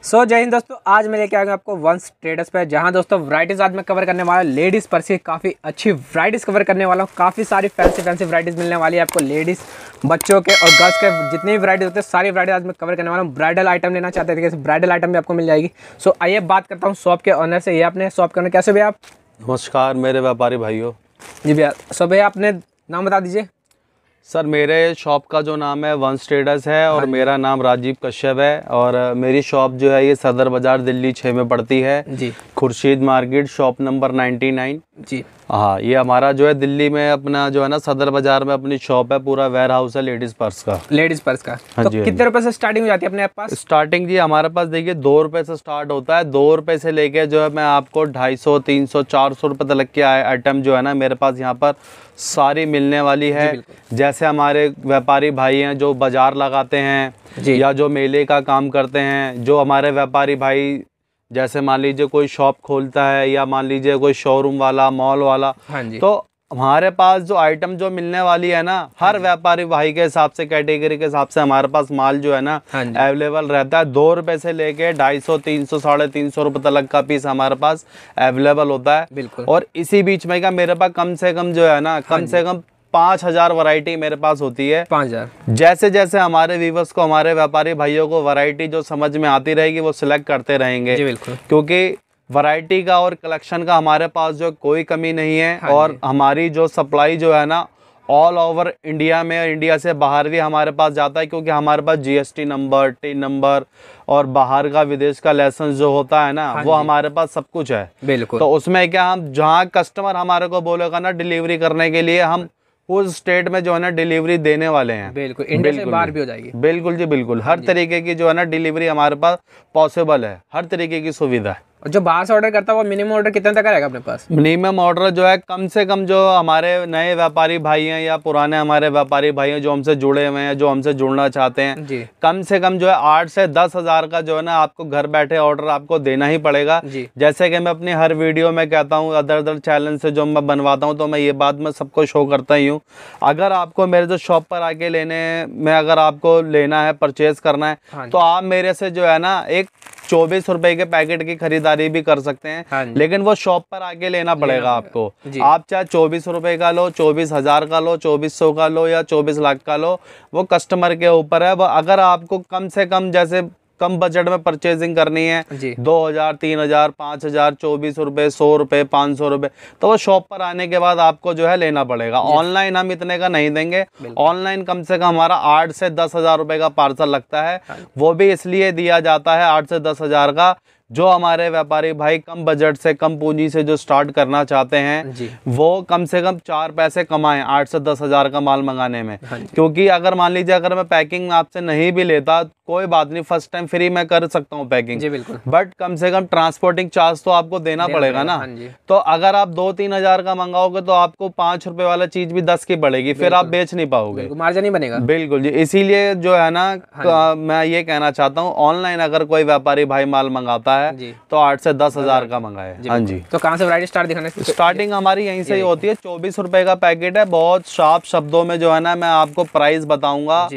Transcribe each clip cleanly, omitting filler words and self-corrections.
जय हिंद दोस्तों, आज मैं लेके आऊँगा आपको वंश ट्रेडर्स पे, जहां दोस्तों वैरायटीज आज मैं कवर करने वाला हूँ। लेडीज़ पर्स की काफ़ी अच्छी वैरायटीज़ कवर करने वाला हूँ। काफ़ी सारी फैंसी वैरायटीज़ मिलने वाली है आपको। लेडीज़, बच्चों के और गर्ल्स के जितनी भी वैरायटीज होते हैं सारी वैरायटी आज मैं कवर करने वाला हूँ। ब्राइडल आइटम लेना चाहते हैं, ब्राइडल आइटम भी आपको मिल जाएगी। आइए बात करता हूँ शॉप के ऑनर से। ये अपने शॉप के ऑनर, कैसे भैया आप? नमस्कार मेरे व्यापारी भाइयों। जी भैया। भैया अपने नाम बता दीजिए। सर मेरे शॉप का जो नाम है वंश ट्रेडर्स है और मेरा नाम राजीव कश्यप है और मेरी शॉप जो है ये सदर बाज़ार दिल्ली 6 में पड़ती है जी। खुर्शीद मार्केट, शॉप नंबर 99 जी। हाँ, ये हमारा जो है दिल्ली में अपना जो है ना सदर बाज़ार में अपनी शॉप है। पूरा वेयर हाउस है लेडीज़ पर्स का। हाँ तो कितने रुपए से स्टार्टिंग हो जाती है अपने पास? स्टार्टिंग जी हमारे पास देखिए 2 रुपये से स्टार्ट होता है। 2 रुपये से लेके जो है मैं आपको 250, 300, 400 रुपये तक के आइटम जो है ना मेरे पास यहाँ पर सारी मिलने वाली है। जैसे हमारे व्यापारी भाई हैं जो बाज़ार लगाते हैं या जो मेले का काम करते हैं, जो हमारे व्यापारी भाई जैसे मान लीजिए कोई शॉप खोलता है या मान लीजिए कोई शोरूम वाला, मॉल वाला, तो हमारे पास जो आइटम जो मिलने वाली है ना हर व्यापारी भाई के हिसाब से, कैटेगरी के हिसाब से हमारे पास माल जो है ना अवेलेबल रहता है। 2 रुपए से लेके 250, 300, 350 रुपए तक का पीस हमारे पास अवेलेबल होता है। और इसी बीच में क्या मेरे पास कम से कम जो है ना कम से कम 5000 वैरायटी मेरे पास होती है। 5000। जैसे जैसे हमारे व्यूवर्स को, हमारे व्यापारी भाइयों को वैरायटी जो समझ में आती रहेगी वो सिलेक्ट करते रहेंगे। क्योंकि वैरायटी का और कलेक्शन का हमारे पास जो कोई कमी नहीं है। और हमारी जो सप्लाई जो है ना ऑल ओवर इंडिया में, इंडिया से बाहर भी हमारे पास जाता है। क्योंकि हमारे पास GST नंबर, टिन नंबर और बाहर का विदेश का लाइसेंस जो होता है ना वो हमारे पास सब कुछ है। बिल्कुल। तो उसमें क्या हम जहाँ कस्टमर हमारे को बोलेगा ना डिलीवरी करने के लिए, हम उस स्टेट में जो है ना डिलीवरी देने वाले हैं। बिल्कुल, इंडिया से बाहर भी हो जाएगी। बिल्कुल जी बिल्कुल। हर तरीके की जो है ना डिलीवरी हमारे पास पॉसिबल है, हर तरीके की सुविधा है। और जो बाहर से ऑर्डर करता है वो मिनिमम ऑर्डर कितने तक रहेगा अपने पास? मिनिमम ऑर्डर जो है कम से कम जो हमारे नए व्यापारी भाई हैं या पुराने हमारे व्यापारी भाई हैं जो हमसे जुड़े हुए हैं, जो हमसे जुड़ना चाहते हैं जी, कम से कम जो है 8 से 10 हज़ार का जो है ना आपको घर बैठे ऑर्डर आपको देना ही पड़ेगा। जैसे कि मैं अपनी हर वीडियो में कहता हूँ, अदर चैलेंज से जो मैं बनवाता हूँ तो मैं ये बात मैं सबको शो करता ही हूँ। अगर आपको मेरे जो शॉप पर आके लेने में अगर आपको लेना है, परचेज करना है, तो आप मेरे से जो है ना एक 24 रुपए के पैकेट की खरीदारी भी कर सकते हैं। लेकिन वो शॉप पर आके लेना पड़ेगा आपको। आप चाहे 24 रुपए का लो, 24,000 का लो, 2400 का लो या 24 लाख का लो, वो कस्टमर के ऊपर है। वो अगर आपको कम से कम जैसे कम बजट में परचेजिंग करनी है 2000, 3000, 5000, 24 रुपए, 100 रुपए, 500 रुपए, तो वो शॉप पर आने के बाद आपको जो है लेना पड़ेगा। ऑनलाइन हम इतने का नहीं देंगे। ऑनलाइन कम से कम हमारा 8 से 10 हज़ार रुपए का पार्सल लगता है। वो भी इसलिए दिया जाता है 8 से 10 हज़ार का, जो हमारे व्यापारी भाई कम बजट से, कम पूंजी से जो स्टार्ट करना चाहते हैं वो कम से कम 4 पैसे कमाएं 8 से 10 हज़ार का माल मंगाने में। क्योंकि अगर मान लीजिए अगर मैं पैकिंग आपसे नहीं भी लेता कोई बात नहीं, फर्स्ट टाइम फ्री मैं कर सकता हूँ पैकिंग, बट कम से कम ट्रांसपोर्टिंग चार्ज तो आपको देना पड़ेगा ना। तो अगर आप 2-3 हज़ार का मंगाओगे तो आपको 5 रुपए वाला चीज भी 10 की पड़ेगी, फिर आप बेच नहीं पाओगे, मार्जिन नहीं बनेगा। बिल्कुल जी। इसीलिए जो है ना मैं ये कहना चाहता हूँ ऑनलाइन अगर कोई व्यापारी भाई माल मंगाता है तो 8 से 10 हज़ार का मंगाए। हाँ जी। तो कहाँ से वैरायटी स्टार्ट दिखाने? स्टार्टिंग हमारी यहीं से ही होती है। 24 रुपए का पैकेट है। बहुत साफ शब्दों में जो है ना मैं आपको प्राइस बताऊंगा,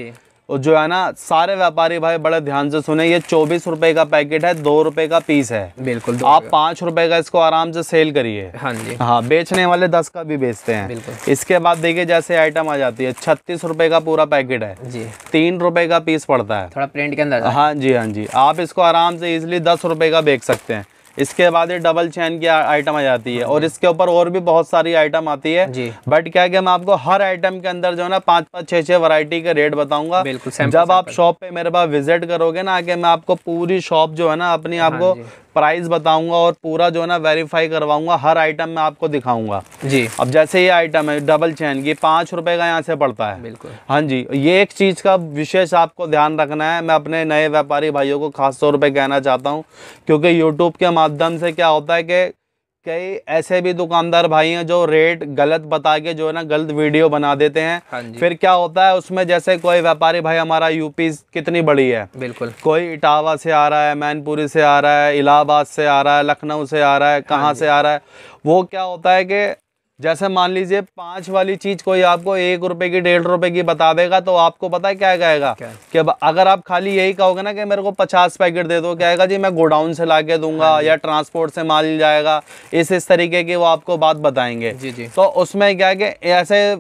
और जो है ना सारे व्यापारी भाई बड़े ध्यान से सुने। ये 24 रुपए का पैकेट है, 2 रुपए का पीस है। बिल्कुल। आप 5 रुपए का इसको आराम से सेल करिए। हाँ जी। हाँ, बेचने वाले 10 का भी बेचते हैं। इसके बाद देखिए जैसे आइटम आ जाती है 36 रुपए का पूरा पैकेट है जी, 3 रुपए का पीस पड़ता है, थोड़ा प्रिंट के अंदर। हाँ जी, हाँ जी। आप इसको आराम से इजिली 10 रुपए का बेच सकते हैं। इसके बाद ये डबल चैन की आइटम आ जाती है और इसके ऊपर और भी बहुत सारी आइटम आती है। बट क्या है कि मैं आपको हर आइटम के अंदर जो है ना 5-5, 6-6 वैरायटी के रेट बताऊंगा। जब आप शॉप पे मेरे पास विजिट करोगे ना आके, मैं आपको पूरी शॉप जो है ना अपनी आपको प्राइस बताऊंगा और पूरा जो है ना वेरीफाई करवाऊंगा। हर आइटम में आपको दिखाऊंगा जी। अब जैसे ये आइटम है डबल चैन की, 5 रुपए का यहाँ से पड़ता है। बिल्कुल। हाँ जी। ये एक चीज का विशेष आपको ध्यान रखना है। मैं अपने नए व्यापारी भाइयों को खास तौर पे कहना चाहता हूँ, क्योंकि यूट्यूब के माध्यम से क्या होता है कि कई ऐसे भी दुकानदार भाई हैं जो रेट गलत बता के जो है ना गलत वीडियो बना देते हैं। फिर क्या होता है उसमें, जैसे कोई व्यापारी भाई हमारा यूपी कितनी बड़ी है, बिल्कुल, कोई इटावा से आ रहा है, मैनपुरी से आ रहा है, इलाहाबाद से आ रहा है, लखनऊ से आ रहा है, कहाँ से आ रहा है, वो क्या होता है कि जैसे मान लीजिए 5 वाली चीज कोई आपको 1 रुपए की 1.5 रुपए की बता देगा तो आपको पता है क्या कहेगा कि अगर आप खाली यही कहोगे ना कि मेरे को 50 पैकेट दे दो, कहेगा जी मैं गोडाउन से लाके दूंगा या ट्रांसपोर्ट से माल जाएगा, इस तरीके की वो आपको बात बताएंगे। जी। तो उसमें क्या है कि ऐसे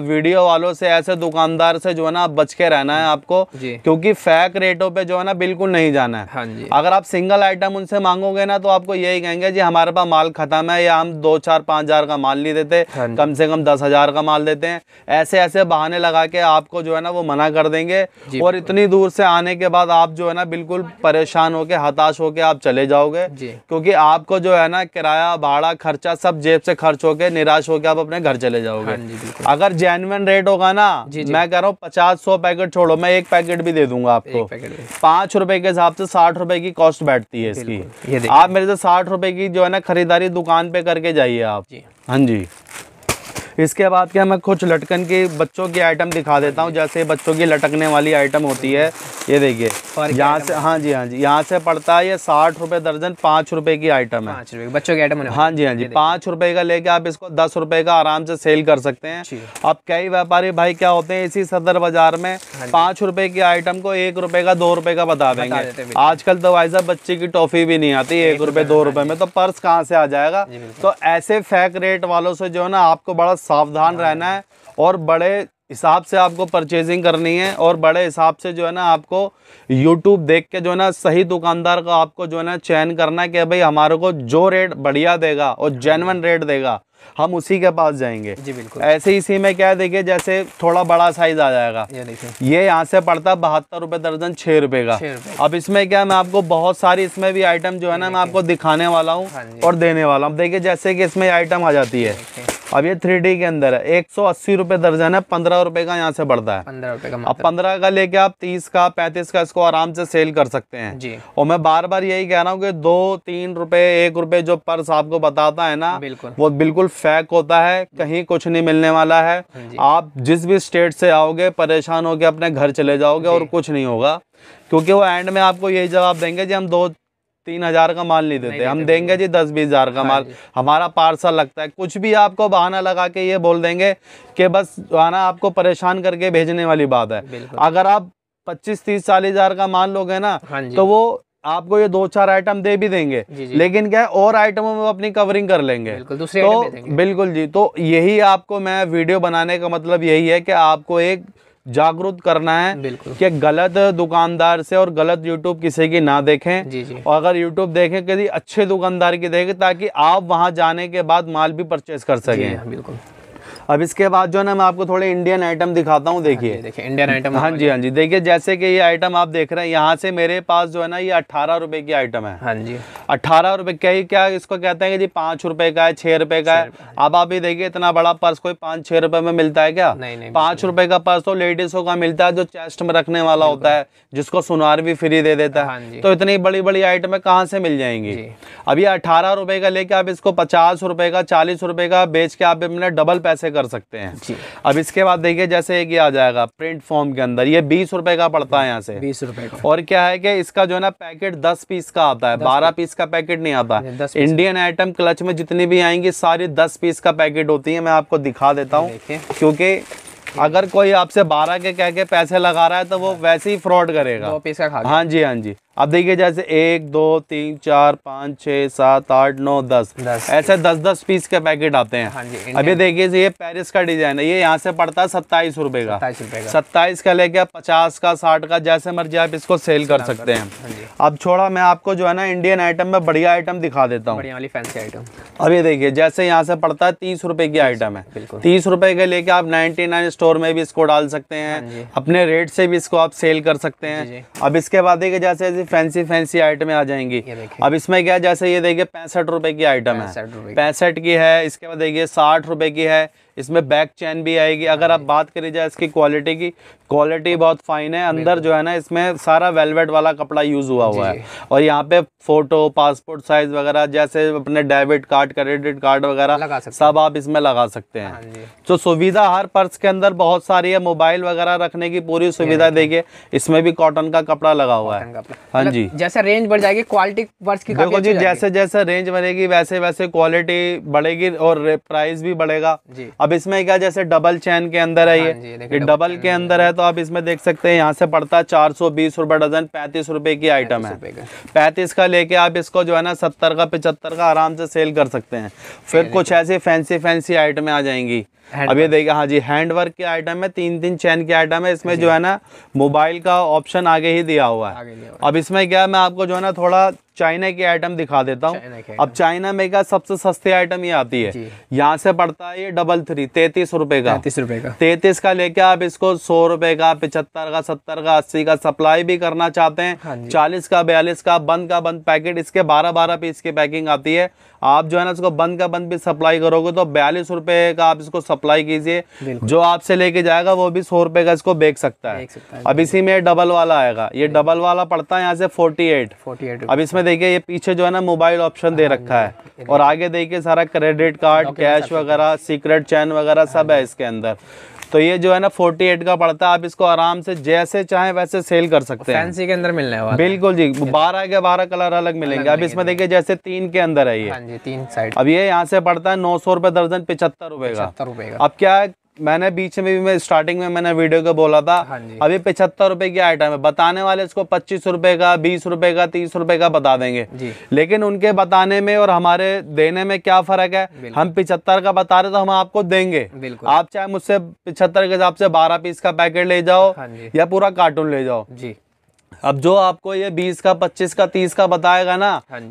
वीडियो वालों से, ऐसे दुकानदार से जो है ना बच के रहना है आपको, क्योंकि फेक रेटों पे जो है ना बिल्कुल नहीं जाना है। हाँ जी। अगर आप सिंगल आइटम उनसे मांगोगे ना तो आपको यही कहेंगे जी हमारे पास माल खत्म है, या हम 2, 4, 5 हजार का माल नहीं देते, कम से कम 10 हजार का माल देते हैं। ऐसे ऐसे बहाने लगा के आपको जो है ना वो मना कर देंगे, और इतनी दूर से आने के बाद आप जो है ना बिल्कुल परेशान होके, हताश होके आप चले जाओगे, क्योंकि आपको जो है ना किराया, भाड़ा, खर्चा सब जेब से खर्च होके निराश होके आप अपने घर चले जाओगे। अगर जेन्युइन रेट होगा ना, मैं कह रहा हूँ 50-100 पैकेट छोड़ो, मैं 1 पैकेट भी दे दूंगा आपको। 5 रुपए के हिसाब से 60 रुपए की कॉस्ट बैठती है इसकी। आप मेरे से 60 रुपए की जो है ना खरीदारी दुकान पे करके जाइए आप। हाँ जी। इसके बाद क्या, मैं कुछ लटकन की बच्चों की आइटम दिखा देता हूँ। जैसे बच्चों की लटकने वाली आइटम होती है, ये देखिए यहाँ से, हाँ जी यहाँ से पड़ता है ये 60 रुपए दर्जन, 5 रुपए की आइटम है। 5 रुपए बच्चों की आइटम। हाँ जी 5 रुपए का लेके आप इसको 10 रुपए का आराम से सेल कर सकते हैं। अब कई व्यापारी भाई क्या होते हैं, इसी सदर बाजार में 5 रुपए की आइटम को 1 रुपए का, 2 रुपए का बता देंगे। आजकल तो भाई साहब बच्चे की टॉफी भी नहीं आती 1 रुपए 2 रुपए में, तो पर्स कहाँ से आ जाएगा। तो ऐसे फेक रेट वालों से जो है ना आपको बड़ा सावधान रहना है, और बड़े हिसाब से आपको परचेजिंग करनी है, और बड़े हिसाब से जो है ना आपको YouTube देख के जो है ना सही दुकानदार का आपको जो है ना चयन करना है कि भाई हमारे को जो रेट बढ़िया देगा और जेन्युइन रेट देगा, हम उसी के पास जाएंगे। जी बिल्कुल। ऐसे इसी में क्या है, देखिए जैसे थोड़ा बड़ा साइज आ जाएगा, ये यहाँ से पड़ता है 72 रुपए दर्जन, 6 रुपए का। अब इसमें क्या, मैं आपको बहुत सारी इसमें भी आइटम जो है ना मैं आपको दिखाने वाला हूँ और देने वाला हूँ। देखिए जैसे कि इसमें आइटम आ जाती है, अब ये 3D के अंदर है, 180 रुपए दर्जन है, 15 रुपए का यहाँ से बढ़ता है। 15 रुपए का। अब 15 का लेके आप 30 का, 35 का इसको आराम से सेल कर सकते हैं जी। और मैं बार बार यही कह रहा हूँ कि 2-3 रुपए, 1 रुपए जो पर्स आपको बताता है ना, वो बिल्कुल फेक होता है, कहीं कुछ नहीं मिलने वाला है। आप जिस भी स्टेट से आओगे परेशान होके अपने घर चले जाओगे और कुछ नहीं होगा, क्योंकि वो एंड में आपको यही जवाब देंगे जी हम 2-3 हजार का माल नहीं देते, हम देंगे जी 10-20 हजार का माल, हमारा पार्सल लगता है। कुछ भी आपको बहाना लगा के ये बोल देंगे कि बस आना, आपको परेशान करके भेजने वाली बात है। अगर आप 25-30-40 हजार का माल लोगे ना, तो वो आपको ये 2-4 आइटम दे भी देंगे, लेकिन क्या है और आइटमों में अपनी कवरिंग कर लेंगे। तो बिल्कुल जी, तो यही आपको मैं वीडियो बनाने का मतलब यही है कि आपको एक जागरूक करना है कि गलत दुकानदार से और गलत यूट्यूब किसी की ना देखें। और अगर यूट्यूब देखें किसी अच्छे दुकानदार की देखें, ताकि आप वहां जाने के बाद माल भी परचेज कर सकें। बिल्कुल। अब इसके बाद जो है ना मैं आपको थोड़े इंडियन आइटम दिखाता हूँ। देखिए इंडियन आइटम। हाँ जी देखिए जैसे कि ये आइटम आप देख रहे हैं, यहाँ से मेरे पास जो है ना ये 18 रुपए की आइटम है। हाँ जी 18 रुपए क्या इसको कहते हैं कि जी 5 रुपए का है, 6 रुपए का है। अब आप भी देखिए इतना बड़ा पर्स कोई 5-6 रुपए में मिलता है क्या? नहीं। 5 रुपए का पर्स तो लेडीजों का मिलता है, जो चेस्ट में रखने वाला होता है, जिसको सुनार भी फ्री दे देता है। तो इतनी बड़ी बड़ी आइटमें कहाँ से मिल जाएंगी? अब ये 18 रुपए का लेके आप इसको 50 रुपए का, 40 रुपए का बेच के आप अपने डबल पैसे कर सकते हैं। अब इसके बाद देखिए जैसे एक ये आ जाएगा प्रिंट फॉर्म के अंदर, ये 20 रुपए का पड़ता है यहाँ से, 20 रुपए का। और क्या है कि इसका जो है ना पैकेट 10 पीस का आता है, 12 पीस का पैकेट नहीं आता। इंडियन आइटम क्लच में जितनी भी आएंगी सारी 10 पीस का पैकेट होती है। मैं आपको दिखा देता हूँ, क्योंकि अगर कोई आपसे 12 के कह के पैसे लगा रहा है तो वो वैसे ही फ्रॉड करेगा। 2 पीस का खा। हाँ जी। अब देखिए जैसे 1 2 3 4 5 6 7 8 9 10 ऐसे 10-10 पीस के पैकेट आते हैं। हाँ जी। अभी देखिए ये पेरिस का डिजाइन है, ये यहाँ से पड़ता है 27 रुपए का। 27 का लेके 50 का, 60 का, जैसे मर्जी आप इसको सेल कर सकते हैं। अब छोड़ा मैं आपको जो है ना इंडियन आइटम में बढ़िया आइटम दिखा देता हूँ, बढ़िया वाली फैंसी आइटम। अब ये देखिए जैसे यहाँ से पड़ता है 30 रुपए की आइटम है, 30 रुपए के लेके आप 99 स्टोर में भी इसको डाल सकते हैं, अपने रेट से भी इसको आप सेल कर सकते हैं। अब इसके बाद देखिए जैसे फैंसी आइटम आ जाएंगी। अब इसमें क्या, जैसे ये देखिए 65 रुपए की आइटम है, 65 की है। इसके बाद देखिए 60 रुपए की है, इसमें बैक चैन भी आएगी। अगर आप बात करी जाए इसकी क्वालिटी की, क्वालिटी बहुत फाइन है। अंदर जो है ना इसमें सारा वेलवेट वाला कपड़ा यूज हुआ है। और यहाँ पे फोटो, पासपोर्ट साइज वगैरह, जैसे अपने डेबिट कार्ड, क्रेडिट कार्ड वगैरह सब आप इसमें लगा सकते हैं। तो सुविधा हर पर्स के अंदर बहुत सारी है। मोबाइल वगैरह रखने की पूरी सुविधा देखिए, इसमें भी कॉटन का कपड़ा लगा हुआ है। हाँ जी, जैसे रेंज बढ़ जाएगी क्वालिटी पर्स की देखो जी, जैसे जैसे रेंज बढ़ेगी वैसे वैसे क्वालिटी बढ़ेगी और प्राइस भी बढ़ेगा। अब इसमें क्या, जैसे डबल चैन के अंदर है, ये डबल के अंदर है, तो आप इसमें देख सकते हैं यहाँ से पड़ता है 420 रुपए डजन, 35 रुपए की आइटम है। 35 का लेके आप इसको जो है ना 70 का 75 का आराम से सेल कर सकते हैं। फिर कुछ ऐसी फैंसी आइटमें आ जाएंगी। अब ये देखिए, हाँ जी, हैंड वर्क की आइटम है, 3 चैन की आइटम है। इसमें जो है ना मोबाइल का ऑप्शन आगे ही दिया हुआ है। अब इसमें क्या है, मैं आपको जो है ना थोड़ा चाइना की आइटम दिखा देता हूँ। अब चाइना में क्या सबसे सस्ती आइटम ये आती है, यहाँ से पड़ता है ये 33 33 रुपए का। 33 का लेके आप इसको 100 रुपए का, 75 का, 70 का, 80 का सप्लाई भी करना चाहते हैं, 40 का, 42 का, बंद का बंद पैकेट, इसके 12 पीस की पैकिंग आती है। आप जो है ना इसको बंद का बंद भी सप्लाई करोगे तो 42 रुपए का आप इसको सप्लाई कीजिए। जो आपसे लेके जाएगा वो भी 100 रुपए का इसको बेच सकता है। अब इसी में डबल वाला आएगा, ये डबल वाला पड़ता है यहाँ से 48। अब इसमें देखिए ये पीछे जो है ना मोबाइल ऑप्शन दे रखा है और आगे देखिए सारा क्रेडिट कार्ड, कैश वगैरह, सीक्रेट चैन वगैरह सब है इसके अंदर। तो ये जो है ना 48 का पड़ता है। आप इसको आराम से जैसे चाहे वैसे सेल कर सकते हैं। फैंसी के अंदर मिलने वाला, बिल्कुल जी, 12 के 12 कलर अलग मिलेंगे। अब इसमें देखिए जैसे 3 के अंदर है ये, 3 साइड। अब ये यहाँ से पड़ता है 900 रुपए दर्जन, 75 रुपए का। अब क्या है, मैंने बीच में भी मैं स्टार्टिंग में मैंने वीडियो को बोला था, अभी 75 रुपए की आइटम है, बताने वाले इसको 25 रुपए का, 20 रुपए का, 30 रुपए का बता देंगे। लेकिन उनके बताने में और हमारे देने में क्या फर्क है, हम 75 का बता रहे तो हम आपको देंगे। आप चाहे मुझसे 75 के हिसाब से 12 पीस का पैकेट ले जाओ या पूरा कार्टून ले जाओ जी। अब जो आपको ये 20 का, 25 का, 30 का बताएगा ना,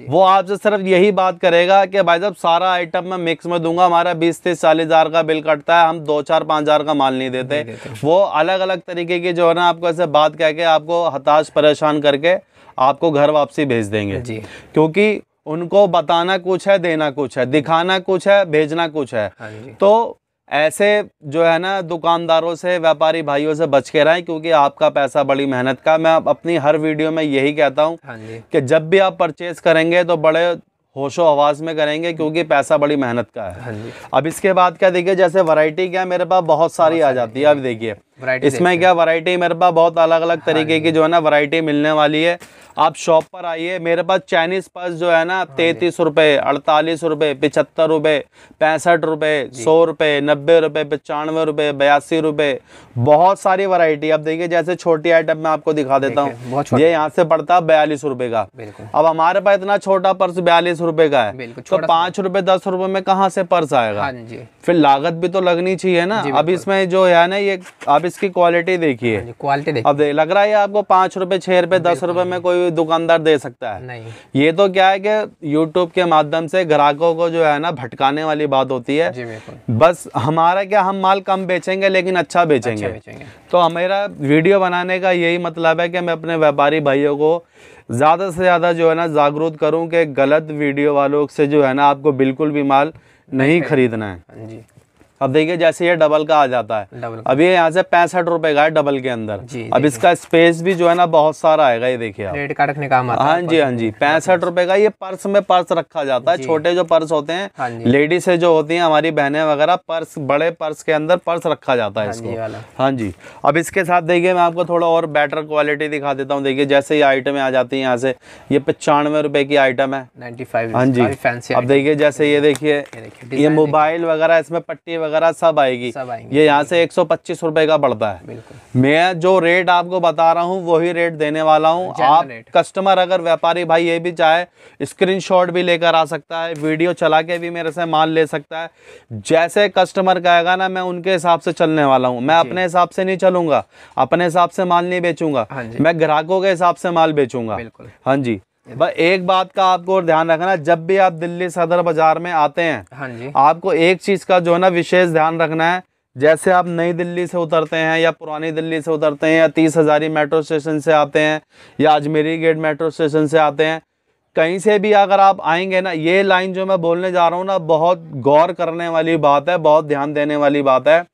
वो आपसे सिर्फ यही बात करेगा कि भाई साहब सारा आइटम मैं मिक्स में दूंगा, हमारा 20, 30, 40 हजार का बिल कटता है, हम 2, 4, 5 हजार का माल नहीं देते। वो अलग अलग तरीके की जो है ना आपको ऐसे बात कह के आपको हताश परेशान करके आपको घर वापसी भेज देंगे जी। क्योंकि उनको बताना कुछ है, देना कुछ है, दिखाना कुछ है, भेजना कुछ है। तो ऐसे जो है ना दुकानदारों से, व्यापारी भाइयों से बच के रहें, क्योंकि आपका पैसा बड़ी मेहनत का। मैं अपनी हर वीडियो में यही कहता हूँ कि जब भी आप परचेज करेंगे तो बड़े होशो हवास में करेंगे, क्योंकि पैसा बड़ी मेहनत का है। अब इसके बाद क्या देखिए, जैसे वैरायटी क्या मेरे पास बहुत सारी आ जाती है। अब देखिए इसमें क्या वैरायटी मेरे पास बहुत अलग अलग तरीके की जो है ना वैरायटी मिलने वाली है। आप शॉप पर आइए, मेरे पास चाइनीज पर्स जो है ना 33 रुपए, 48 रुपए, 75 रुपए, 65 रुपए, 100 रुपए, 90 रुपए, 95 रुपए, 82 रुपए, बहुत सारी वैरायटी। अब देखिए जैसे छोटी आइटम मैं आपको दिखा देता हूँ, ये यहाँ से पड़ता है 42 रुपए का। अब हमारे पास इतना छोटा पर्स 42 रुपए का है, तो 5 रुपए 10 रुपए में कहाँ से पर्स आएगा? फिर लागत भी तो लगनी चाहिए ना। अब इसमें जो है ना ये, अब इसकी क्वालिटी देखिए, क्वालिटी अब लग रहा है आपको 5 रुपए, 6 रुपए, 10 रुपए में कोई दुकानदार दे सकता है? नहीं। ये तो क्या है कि YouTube के माध्यम से ग्राहकों को जो है ना भटकाने वाली बात होती है। बस हमारा क्या, हम माल कम बेचेंगे लेकिन अच्छा बेचेंगे। तो मेरा वीडियो बनाने का यही मतलब है कि मैं अपने व्यापारी भाइयों को ज़्यादा से ज़्यादा जो है ना जागरूक करूं कि गलत वीडियो वालों से जो है ना आपको बिल्कुल भी माल नहीं खरीदना है जी। अब देखिए जैसे ये डबल का आ जाता है, अब ये यहाँ से 65 रुपए का है डबल के अंदर। अब इसका स्पेस भी जो है ना बहुत सारा आएगा, ये देखिए रेट का रखने काम आता है। हाँ जी, हाँ जी, 65 रुपए का। ये पर्स में पर्स रखा जाता है, छोटे जो पर्स होते हैं, लेडीज से जो होती हैं हमारी बहनें वगैरह, पर्स, बड़े पर्स के अंदर पर्स रखा जाता है इसको। हाँ जी। अब इसके साथ देखिए मैं आपको थोड़ा और बेटर क्वालिटी दिखा देता हूँ। देखिए जैसे ये आइटम आ जाती है यहाँ से, ये 95 रुपए की आइटम है, 95। हाँ जी। अब देखिए जैसे ये देखिए, ये मोबाइल वगैरह, इसमें पट्टी वगैरह सब आएगी। ये यहाँ से 125 रुपए का पड़ता है। मैं जो रेट आपको बता रहा हूँ वही रेट देने वाला हूँ। आप कस्टमर, अगर व्यापारी भाई ये भी चाहे स्क्रीनशॉट भी लेकर आ सकता है, वीडियो चला के भी मेरे से माल ले सकता है। जैसे कस्टमर कहेगा ना, मैं उनके हिसाब से चलने वाला हूँ। मैं अपने हिसाब से नहीं चलूंगा, अपने हिसाब से माल नहीं बेचूंगा, मैं ग्राहकों के हिसाब से माल बेचूंगा। हाँ जी। बस एक बात का आपको ध्यान रखना, जब भी आप दिल्ली सदर बाजार में आते हैं, आपको एक चीज का जो है ना विशेष ध्यान रखना है। जैसे आप नई दिल्ली से उतरते हैं या पुरानी दिल्ली से उतरते हैं या 30 हजारी मेट्रो स्टेशन से आते हैं या अजमेरी गेट मेट्रो स्टेशन से आते हैं, कहीं से भी अगर आप आएंगे ना, ये लाइन जो मैं बोलने जा रहा हूँ ना, बहुत गौर करने वाली बात है, बहुत ध्यान देने वाली बात है।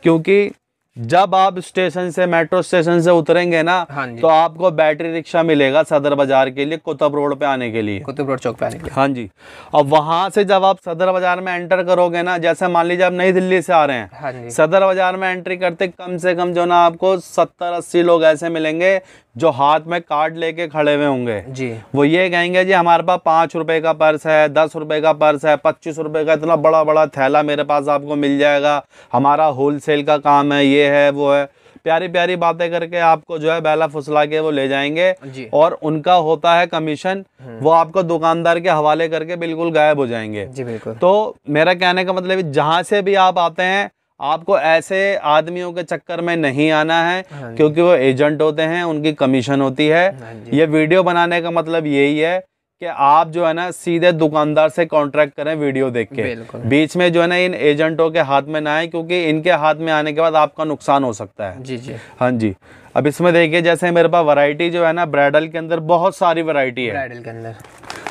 क्योंकि जब आप स्टेशन से, मेट्रो स्टेशन से उतरेंगे ना, तो आपको बैटरी रिक्शा मिलेगा सदर बाजार के लिए, कुतुब रोड पे आने के लिए, कुतुब रोड चौक पे आने के लिए। हाँ जी। अब वहां से जब आप सदर बाजार में एंटर करोगे ना, जैसे मान लीजिए आप नई दिल्ली से आ रहे हैं, हाँ जी। सदर बाजार में एंट्री करते कम से कम जो ना आपको 70-80 लोग ऐसे मिलेंगे जो हाथ में कार्ड लेके खड़े हुए होंगे जी। वो ये कहेंगे जी हमारे पास 5 रुपए का पर्स है, 10 रुपए का पर्स है, 25 रुपए का इतना बड़ा बड़ा थैला मेरे पास आपको मिल जाएगा, हमारा होलसेल का काम है, ये है वो है। प्यारी प्यारी बातें करके आपको जो है बेला फुसला के वो ले जाएंगे जी। और उनका होता है कमीशन, वो आपको दुकानदार के हवाले करके बिल्कुल गायब हो जाएंगे जी। बिल्कुल। तो मेरा कहने का मतलब जहां से भी आप आते हैं, आपको ऐसे आदमियों के चक्कर में नहीं आना है, क्योंकि वो एजेंट होते हैं, उनकी कमीशन होती है। ये वीडियो बनाने का मतलब यही है कि आप जो है ना सीधे दुकानदार से कॉन्ट्रैक्ट करें वीडियो देख के, बीच में जो है ना इन एजेंटों के हाथ में ना आए, क्योंकि इनके हाथ में आने के बाद आपका नुकसान हो सकता है। जी जी। हाँ जी। अब इसमें देखिए जैसे मेरे पास वैरायटी जो है ना, ब्राइडल के अंदर बहुत सारी वैरायटी है। ब्राइडल के अंदर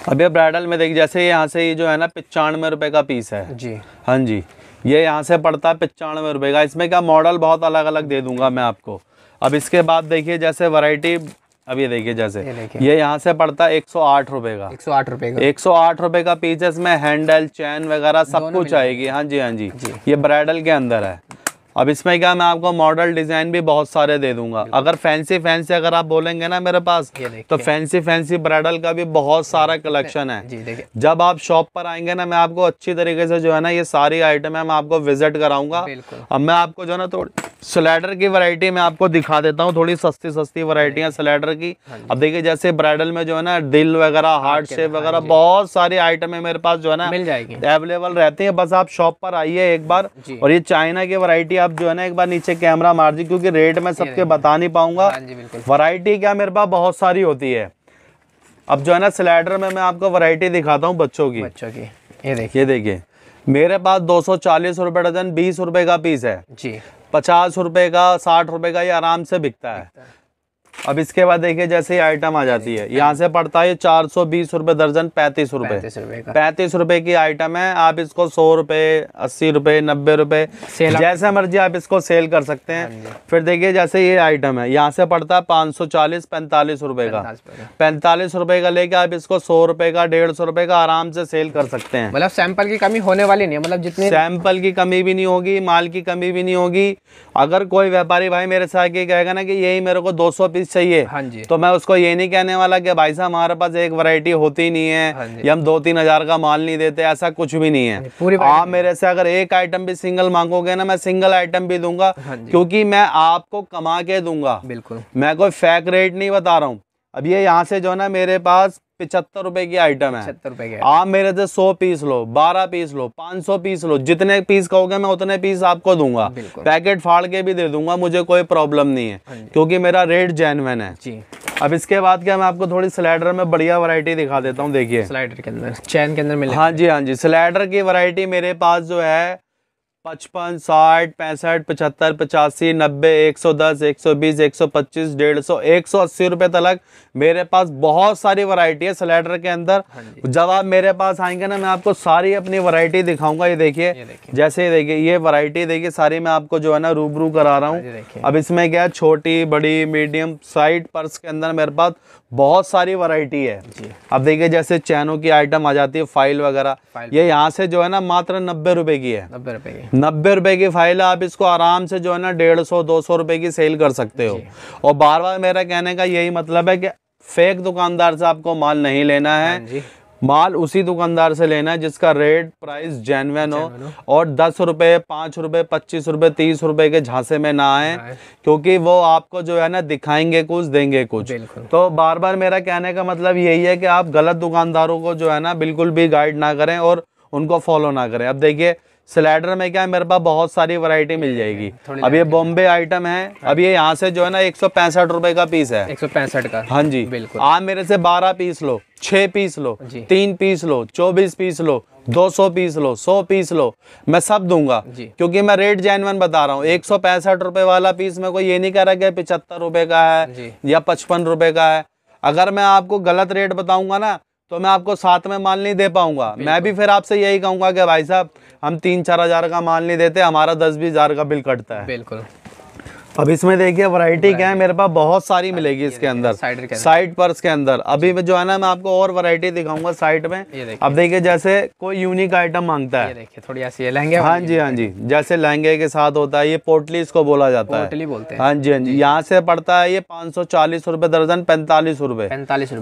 अब ये ब्राइडल में देखिए, जैसे यहाँ से ये जो है ना 95 रुपए का पीस है जी। हाँ जी। ये यहाँ से पड़ता है 95 रुपए का। इसमें क्या मॉडल बहुत अलग अलग दे दूंगा मैं आपको। अब इसके बाद देखिए जैसे वैरायटी, अब ये देखिए जैसे ये यहाँ से पड़ता है 108 रुपए का। 108 रुपए का 108 रुपए का पीस है। इसमें हैंडल, चैन वगैरह सब कुछ आएगी। हाँ जी हाँ जी। ये ब्राइडल के अंदर है। अब इसमें क्या, मैं आपको मॉडल डिजाइन भी बहुत सारे दे दूंगा। अगर फैंसी फैंसी अगर आप बोलेंगे ना मेरे पास, तो फैंसी फैंसी ब्राइडल का भी बहुत सारा कलेक्शन है। जब आप शॉप पर आएंगे ना, मैं आपको अच्छी तरीके से जो है ना ये सारी आइटम है मैं आपको विजिट कराऊंगा। अब मैं आपको जो है ना थोड़ी स्लाइडर की वैरायटी मैं आपको दिखा देता हूँ, थोड़ी सस्ती सस्ती वैरायटियां स्लाइडर की। अब देखिए जैसे ब्राइडल में जो है ना दिल वगैरह, हार्ट शेप वगैरह बहुत सारी आइटम है मेरे पास जो है ना मिल जाएगी, अवेलेबल रहती है। बस आप शॉप पर आइए एक बार। और ये चाइना की वैरायटी आप जो है ना एक बार नीचे कैमरा मार दी, क्योंकि रेट मैं सबके बता नहीं पाऊंगा। वैरायटी क्या मेरे पास बहुत सारी होती है। अब जो है ना स्लाइडर में मैं आपको वैरायटी दिखाता हूँ बच्चों की। ये देखिए मेरे पास 240 रुपए डजन, 20 रुपए का पीस है जी। 50 रुपए का, 60 रुपए का ये आराम से बिकता है। अब इसके बाद देखिए जैसे ही आइटम आ जाती है, यहाँ से पड़ता है 420 रुपए दर्जन, 35 रुपए। 35 रुपए की आइटम है। आप इसको 100 रुपए, 80 रुपए, 90 रुपए जैसे मर्जी आप इसको सेल कर सकते हैं। फिर देखिए जैसे ये आइटम है, यहाँ से पड़ता है 540, 45 रुपए का। 45 रुपए का लेके आप इसको 100 रुपए का, 150 रुपए का आराम से सेल कर सकते हैं। मतलब सैंपल की कमी होने वाली नहीं है, मतलब जितने सैंपल की कमी भी नहीं होगी, माल की कमी भी नहीं होगी। अगर कोई व्यापारी भाई मेरे से आके कहेगा ना कि यही मेरे को 200 पीस चाहिए, हाँ जी, तो मैं उसको ये नहीं कहने वाला कि भाई साहब हमारे पास एक वैरायटी होती नहीं है, हाँ या हम 2-3 हजार का माल नहीं देते, ऐसा कुछ भी नहीं है। आप मेरे से अगर एक आइटम भी सिंगल मांगोगे ना, मैं सिंगल आइटम भी दूंगा, क्योंकि मैं आपको कमा के दूंगा। बिल्कुल, मैं कोई फेक रेट नहीं बता रहा हूँ। अब ये यहाँ से जो है ना मेरे पास 75 रुपए की आइटम है। 75 रुपए की। आप मेरे से 100 पीस लो, 12 पीस लो, 500 पीस लो, जितने पीस कहोगे मैं उतने पीस आपको दूंगा। पैकेट फाड़ के भी दे दूंगा, मुझे कोई प्रॉब्लम नहीं है, क्योंकि मेरा रेट जेन्युइन है जी। अब इसके बाद क्या मैं आपको थोड़ी स्लाइडर में बढ़िया वैरायटी दिखा देता हूँ। देखिए स्लाइडर के अंदर, चैन के अंदर मिलेगा। हाँ जी हाँ जी। स्लाइडर की वैरायटी मेरे पास जो है 55, 60, 65, 75, 85, 90, 110, 120, 125, 150, 180 रुपए तक मेरे पास बहुत सारी वैरायटी है स्लाइडर के अंदर। जब आप मेरे पास आएंगे ना, मैं आपको सारी अपनी वैरायटी दिखाऊंगा। ये देखिए जैसे देखिए ये वैरायटी देखिए सारी मैं आपको जो है ना रूबरू करा रहा हूँ। अब इसमें क्या छोटी, बड़ी, मीडियम साइड पर्स के अंदर मेरे पास बहुत सारी वैरायटी है। अब देखिए जैसे चैनों की आइटम आ जाती है, फाइल वगैरह, ये यहाँ से जो है ना मात्र 90 रुपए की है। 90 रुपए की, 90 रुपए की फाइल है। आप इसको आराम से जो है ना 150-200 रुपए की सेल कर सकते हो। और बार बार मेरा कहने का यही मतलब है कि फेक दुकानदार से आपको माल नहीं लेना है, माल उसी दुकानदार से लेना है जिसका रेट प्राइस जेन्युइन हो। और 10 रुपए, 5 रुपए, 25 रुपए, 30 रुपए के झांसे में ना आए, क्योंकि वो आपको जो है ना दिखाएंगे कुछ, देंगे कुछ। तो बार बार मेरा कहने का मतलब यही है कि आप गलत दुकानदारों को जो है ना बिल्कुल भी गाइड ना करें और उनको फॉलो ना करें। अब देखिए स्लाइडर में क्या है, मेरे पास बहुत सारी वैरायटी मिल जाएगी। अब ये बॉम्बे आइटम है। अब ये यहाँ से जो है ना 165 रुपए का पीस है। 165 का, हाँ जी बिल्कुल। आप मेरे से 12 पीस लो, 6 पीस लो, 3 पीस लो, 24 पीस लो, 200 पीस लो, 100 पीस लो, मैं सब दूंगा, क्योंकि मैं रेट जेन्युइन बता रहा हूँ। 165 रुपए वाला पीस में कोई ये नहीं कह रहा कि 75 रुपए का है या 55 रुपए का है। अगर मैं आपको गलत रेट बताऊंगा ना, तो मैं आपको साथ में माल नहीं दे पाऊंगा। मैं भी फिर आपसे यही कहूंगा कि भाई साहब हम 3-4 हज़ार का माल नहीं देते, हमारा 10-20 हज़ार का बिल कटता है। बिल्कुल। अब इसमें देखिए वैरायटी क्या है, मेरे पास बहुत सारी मिलेगी इसके अंदर, साइड पर्स के अंदर। अभी जो है ना मैं आपको और वैरायटी दिखाऊंगा साइड में। अब देखिए जैसे कोई यूनिक आइटम मांगता है, ये देखिए थोड़ी ऐसी लहंगे। हाँ जी हाँ जी, जैसे लहंगे के साथ होता है, ये पोटली इसको बोला जाता है, पोटली बोलते हैं। हाँ जी हाँ जी। यहाँ से पड़ता है ये 540 रुपए दर्जन, 45 रुपए।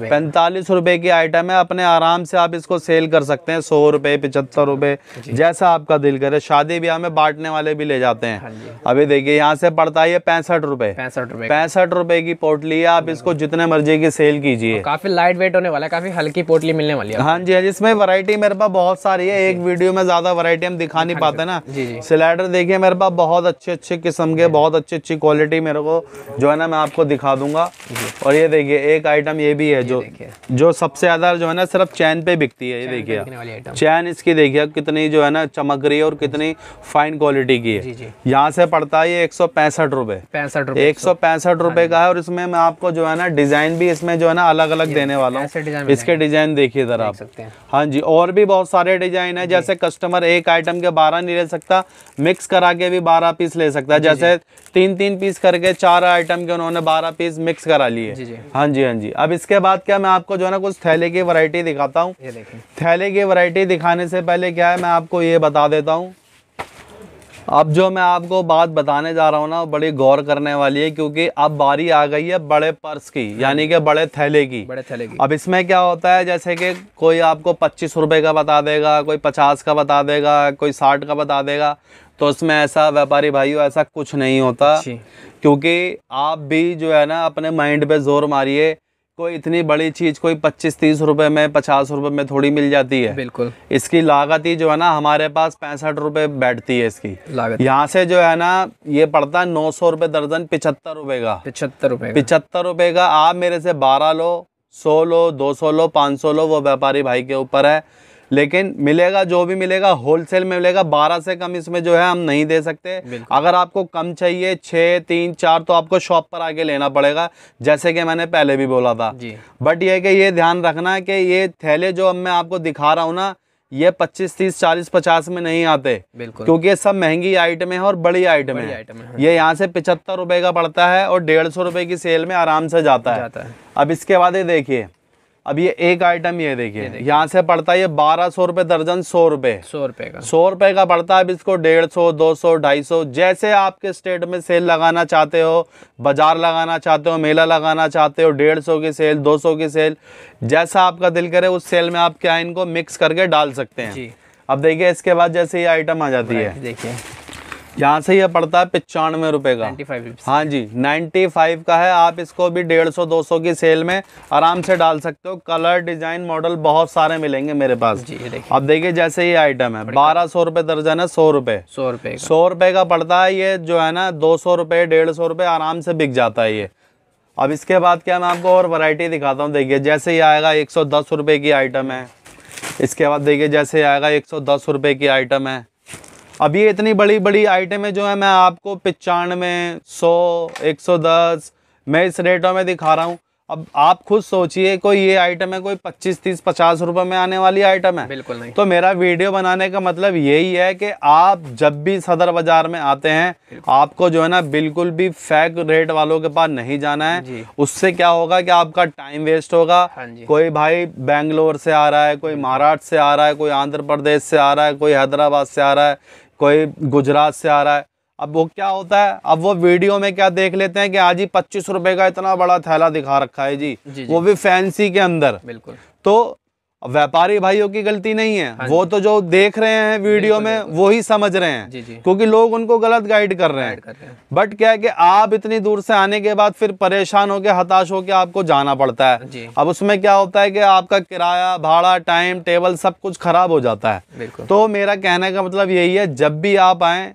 45 रुपए की आइटम है। अपने आराम से आप इसको सेल कर सकते हैं 100 रुपए, 75 रुपए, जैसा आपका दिल करे। शादी ब्याह में बांटने वाले भी ले जाते हैं। अभी देखिए यहाँ से पड़ता है 65 रुपए। 65 रुपए की पोटली है, आप इसको जितने मर्जी की सेल कीजिए। काफी लाइट वेट होने वाला है, काफी हल्की पोटली मिलने वाली है। हाँ जी, जिसमें वैरायटी मेरे पास बहुत सारी है, एक वीडियो में ज्यादा वैरायटी हम दिखा नहीं पाते ना। स्लाइडर देखिए मेरे पास बहुत अच्छे किस्म के, बहुत अच्छी क्वालिटी मेरे को जो है ना मैं आपको दिखा दूंगा। और ये देखिए एक आइटम ये भी है जो सबसे ज्यादा जो है ना सिर्फ चैन पे बिकती है। ये देखिए चैन इसकी देखिए कितनी जो है ना चमक रही है और कितनी फाइन क्वालिटी की है। यहाँ से पड़ता है ये 165 रुपए। 165 रुपए का है। और इसमें मैं आपको जो है ना डिजाइन भी इसमें जो है ना अलग अलग देने वाला हूँ। इसके डिजाइन देखिए इधर आप, हाँ जी। और भी बहुत सारे डिजाइन है, जैसे कस्टमर एक आइटम के 12 नहीं ले सकता, मिक्स करा के भी 12 पीस ले सकता है। जैसे 3-3 पीस करके 4 आइटम के उन्होंने 12 पीस मिक्स करा लिए। हाँ जी हाँ जी। अब इसके बाद क्या मैं आपको जो है ना कुछ थैले की वैरायटी दिखाता हूँ। थैले की वैरायटी दिखाने से पहले क्या है मैं आपको ये बता देता हूँ, अब जो मैं आपको बात बताने जा रहा हूँ ना बड़ी गौर करने वाली है, क्योंकि अब बारी आ गई है बड़े पर्स की, यानी कि बड़े थैले की। अब इसमें क्या होता है, जैसे कि कोई आपको 25 रुपए का बता देगा, कोई 50 का बता देगा, कोई 60 का बता देगा, तो उसमें ऐसा व्यापारी भाइयों ऐसा कुछ नहीं होता। क्योंकि आप भी जो है ना अपने माइंड पे जोर मारिए, कोई इतनी बड़ी चीज कोई 25-30 रुपए में 50 रुपए में थोड़ी मिल जाती है। बिल्कुल। इसकी लागत ही जो है ना हमारे पास 65 रुपए बैठती है इसकी लागत। यहाँ से जो है ना ये पड़ता है 900 रुपए दर्जन, 75 रुपए का। 75 रुपए का। आप मेरे से 12 लो, 100 लो, 200 लो, 500 लो, वो व्यापारी भाई के ऊपर है। लेकिन मिलेगा जो भी मिलेगा होलसेल में मिलेगा। 12 से कम इसमें जो है हम नहीं दे सकते। अगर आपको कम चाहिए 6, 3, 4 तो आपको शॉप पर आके लेना पड़ेगा, जैसे कि मैंने पहले भी बोला था। बट ये कि ये ध्यान रखना कि ये थैले जो अब मैं आपको दिखा रहा हूँ ना, ये 25, 30, 40, 50 में नहीं आते। क्योंकि ये सब महंगी आइटम है और बड़ी आइटम है। ये यहाँ से 75 रुपए का पड़ता है और 150 रुपए की सेल में आराम से जाता है। अब इसके बाद ये देखिए, अब ये एक आइटम ये देखिए यहाँ से पड़ता है ये 1200 रुपए दर्जन, 100 रुपए। 100 रुपए का पड़ता है। अब इसको 150, 200, 250 जैसे आपके स्टेट में सेल लगाना चाहते हो, बाजार लगाना चाहते हो, मेला लगाना चाहते हो, 150 की सेल, 200 की सेल, जैसा आपका दिल करे उस सेल में आप क्या इनको मिक्स करके डाल सकते हैं। अब देखिए इसके बाद जैसे ये आइटम आ जाती है, देखिए यहाँ से ये पड़ता है 95 रुपए का। 95। हाँ जी 95 का है। आप इसको भी 150, 200 की सेल में आराम से डाल सकते हो। कलर, डिजाइन, मॉडल बहुत सारे मिलेंगे मेरे पास। अब देखिए जैसे ये आइटम है 1200 रुपए दर्जन है, 100 रुपए। 100 रुपए का पड़ता है। ये जो है ना 200 रुपए, 150 रुपए आराम से बिक जाता है ये। अब इसके बाद क्या मैं आपको और वैरायटी दिखाता हूँ। देखिए जैसे ये आएगा 110 रुपए की आइटम है। इसके बाद देखिए जैसे आएगा 110 रुपए की आइटम है। अब ये इतनी बड़ी बड़ी आइटमें जो है मैं आपको 95, 100, 110 मैं इस रेटों में दिखा रहा हूँ। अब आप खुद सोचिए, कोई ये आइटम है कोई 25, 30, 50 रुपए में आने वाली आइटम है? बिल्कुल नहीं। तो मेरा वीडियो बनाने का मतलब यही है कि आप जब भी सदर बाजार में आते हैं आपको जो है ना बिल्कुल भी फेक रेट वालों के पास नहीं जाना है। उससे क्या होगा कि आपका टाइम वेस्ट होगा। कोई भाई बेंगलोर से आ रहा है, कोई महाराष्ट्र से आ रहा है, कोई आंध्र प्रदेश से आ रहा है, कोई हैदराबाद से आ रहा है, कोई गुजरात से आ रहा है। अब वो क्या होता है, अब वो वीडियो में क्या देख लेते हैं कि आज ही 25 रुपए का इतना बड़ा थैला दिखा रखा है जी, वो भी फैंसी के अंदर। बिल्कुल। तो व्यापारी भाइयों की गलती नहीं है। वो तो जो देख रहे हैं वीडियो में वो ही समझ रहे हैं, क्योंकि लोग उनको गलत गाइड कर रहे हैं। बट क्या है कि आप इतनी दूर से आने के बाद फिर परेशान होके, हताश होके आपको जाना पड़ता है। अब उसमें क्या होता है कि आपका किराया, भाड़ा, टाइम टेबल सब कुछ खराब हो जाता है। तो मेरा कहने का मतलब यही है, जब भी आप आए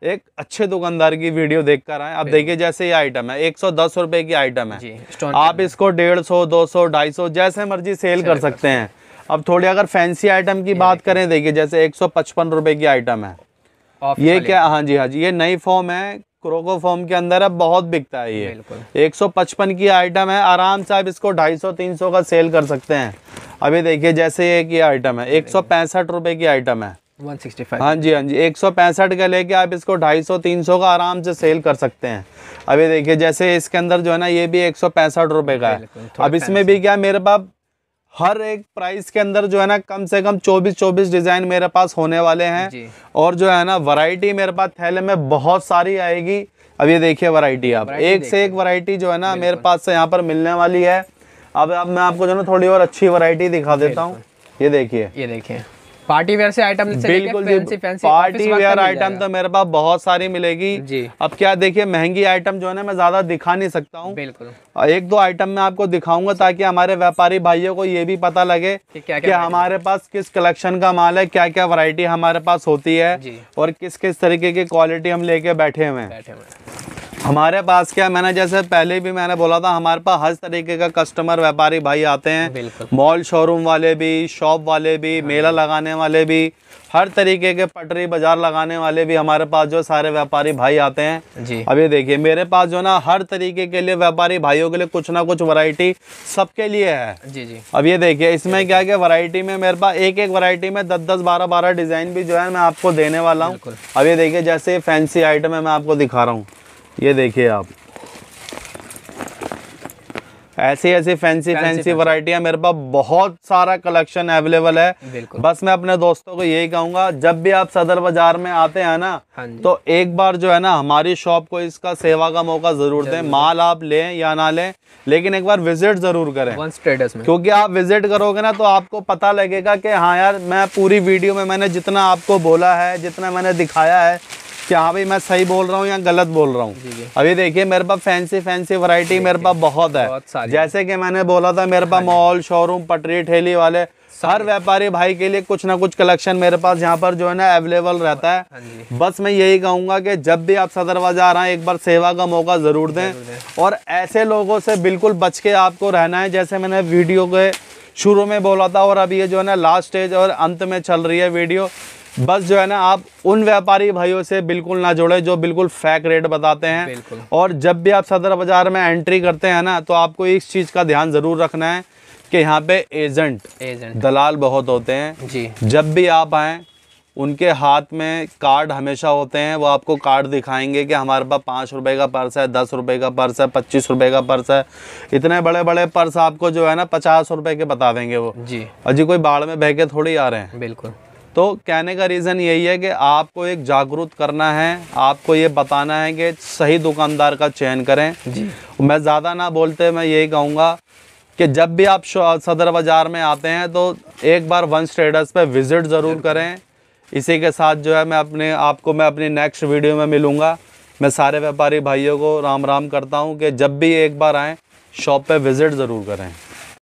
एक अच्छे दुकानदार की वीडियो देखकर आए। अब देखिए जैसे ये आइटम है 110 रुपए की आइटम है। आप इसको 150, 200, 250 जैसे मर्जी सेल कर सकते हैं। अब थोड़ी अगर फैंसी आइटम की बात करें, देखिए जैसे 155 रुपए की आइटम है। ये क्या, हाँ जी हाँ जी, ये नई फॉर्म है, क्रोको फॉर्म के अंदर है, बहुत बिकता है ये। 155 की आइटम है। आराम से आप इसको 250, 300 का सेल कर सकते हैं। अभी देखिए जैसे ये आइटम है 165 रुपए की आइटम है, 165। हाँ जी हाँ जी, 165 का लेके आप इसको 250-300 का आराम से सेल कर सकते हैं। अभी देखिए जैसे इसके अंदर जो है ना ये भी 165 रुपए का है। अब इसमें भी क्या मेरे पास हर एक प्राइस के अंदर जो है ना कम से कम 24 डिजाइन मेरे पास होने वाले हैं। और जो है ना वैरायटी मेरे पास थैले में बहुत सारी आएगी। अब ये देखिए वैरायटी, आप एक से एक वैरायटी जो है ना मेरे पास से यहाँ पर मिलने वाली है। अब मैं आपको जो है ना थोड़ी और अच्छी वैरायटी दिखा देता हूँ। ये देखिए पार्टी वेयर से आइटम बिल्कुल फैंसी पार्टी वेयर आइटम तो मेरे पास बहुत सारी मिलेगी जी। अब क्या देखिए महंगी आइटम जो है ना मैं ज्यादा दिखा नहीं सकता हूँ, बिल्कुल एक दो आइटम मैं आपको दिखाऊंगा ताकि हमारे व्यापारी भाइयों को ये भी पता लगे कि हमारे पास किस कलेक्शन का माल है, क्या क्या वैरायटी हमारे पास होती है और किस किस तरीके की क्वालिटी हम लेके बैठे हुए हैं। हमारे पास क्या, मैंने जैसे पहले भी मैंने बोला था, हमारे पास हर तरीके का कस्टमर व्यापारी भाई आते हैं, मॉल शोरूम वाले भी, शॉप वाले भी, मेला लगाने वाले भी, हर तरीके के पटरी बाजार लगाने वाले भी हमारे पास जो सारे व्यापारी भाई आते हैं जी। अब ये देखिए मेरे पास जो ना हर तरीके के लिए व्यापारी भाइयों के लिए कुछ ना कुछ वैरायटी सबके लिए है जी जी। अब ये देखिए इसमें क्या क्या वैरायटी में मेरे पास एक वैरायटी में 10-10, 12-12 डिजाइन भी जो है मैं आपको देने वाला हूँ। अब ये देखिए जैसे फैंसी आइटम है मैं आपको दिखा रहा हूँ, ये देखिए आप ऐसी फैंसी वैरायटियां मेरे पास बहुत सारा कलेक्शन अवेलेबल है। बस मैं अपने दोस्तों को यही कहूंगा जब भी आप सदर बाजार में आते हैं ना तो एक बार जो है ना हमारी शॉप को इसका सेवा का मौका जरूर दें। माल आप लें या ना लें लेकिन एक बार विजिट जरूर करें वंस ट्रेडर्स में, क्योंकि आप विजिट करोगे ना तो आपको पता लगेगा कि हाँ यार मैं पूरी वीडियो में मैंने जितना आपको बोला है, जितना मैंने दिखाया है कि हाँ भाई मैं सही बोल रहा हूँ या गलत बोल रहा हूँ। अभी देखिए मेरे पास फैंसी वैरायटी मेरे पास बहुत है। जैसे कि मैंने बोला था मेरे पास मॉल शोरूम पटरी ठेली वाले हर व्यापारी भाई के लिए कुछ ना कुछ कलेक्शन मेरे पास यहाँ पर जो है ना अवेलेबल रहता है। बस मैं यही कहूँगा कि जब भी आप सदर बाजार आए एक बार सेवा का मौका जरूर दें और ऐसे लोगों से बिल्कुल बच के आपको रहना है। जैसे मैंने वीडियो के शुरू में बोला था और अब ये जो है ना लास्ट स्टेज और अंत में चल रही है वीडियो, बस जो है ना आप उन व्यापारी भाइयों से बिल्कुल ना जुड़े जो बिल्कुल फेक रेट बताते हैं। और जब भी आप सदर बाजार में एंट्री करते हैं ना तो आपको इस चीज़ का ध्यान ज़रूर रखना है कि यहाँ पे एजेंट दलाल बहुत होते हैं जी। जब भी आप आएँ उनके हाथ में कार्ड हमेशा होते हैं, वो आपको कार्ड दिखाएंगे कि हमारे पास 5 रुपए का पर्स है, 10 रुपए का पर्स है, 25 रुपए का पर्स है। इतने बड़े बड़े पर्स आपको जो है ना 50 रुपए के बता देंगे वो जी। अजी कोई बाढ़ में बह के थोड़ी आ रहे हैं। बिल्कुल। तो कहने का रीज़न यही है कि आपको एक जागरूक करना है, आपको ये बताना है कि सही दुकानदार का चयन करें जी। मैं ज़्यादा ना बोलते मैं यही कहूँगा कि जब भी आप सदर बाज़ार में आते हैं तो एक बार वंस ट्रेडर्स पे विज़िट ज़रूर करें। इसी के साथ जो है मैं अपनी नेक्स्ट वीडियो में मिलूँगा। मैं सारे व्यापारी भाइयों को राम राम करता हूँ कि जब भी एक बार आएँ शॉप पे विज़िट ज़रूर करें।